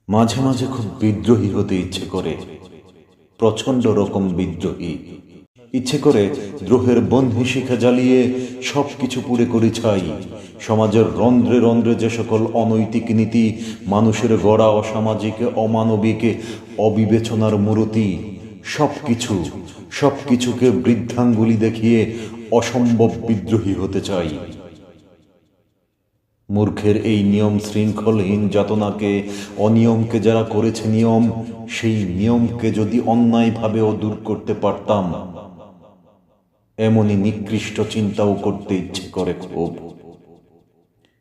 মাঝে মাঝে খুব বিদ্রোহী হতে ইচ্ছে করে, প্রচণ্ড রকম বিদ্রোহী। ইচ্ছে করে দ্রোহের বন্ধি শিখা জ্বালিয়ে সব কিছু পুড়ে করি ছাই। সমাজের রন্ধ্রে রন্ধ্রে যে সকল অনৈতিক নীতি, মানুষের গড়া অসামাজিক অমানবিক অবিবেচনার মূর্তি, সব কিছুকে বৃদ্ধাঙ্গুলি দেখিয়ে অসম্ভব বিদ্রোহী হতে চাই। মূর্খের এই নিয়ম শৃঙ্খলহীন যাতনাকে, অনিয়মকে যারা করেছে নিয়ম, সেই নিয়মকে যদি অন্যায়ভাবেও দূর করতে পারতাম, এমনই নিকৃষ্ট চিন্তাও করতে ইচ্ছে করে খুব।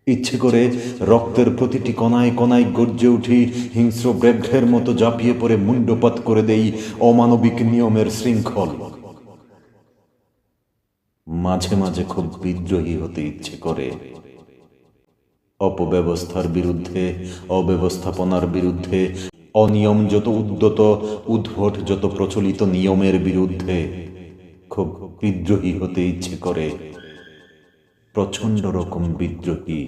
ইচ্ছে করে রক্তের প্রতিটি কণায় কণায় গর্জে উঠি, হিংস্র ব্যাঘ্রের মতো ঝাঁপিয়ে পড়ে মুণ্ডপাত করে দেই অমানবিক নিয়মের শৃঙ্খল। মাঝে মাঝে খুব বিদ্রোহী হতে ইচ্ছে করে, অপব্যবস্থার বিরুদ্ধে, অব্যবস্থাপনার বিরুদ্ধে, অনিয়ম যত উদ্যত, উদ্ভট যত প্রচলিত নিয়মের বিরুদ্ধে খুব বিদ্রোহী হতে ইচ্ছে করে, প্রচণ্ড রকম বিদ্রোহী।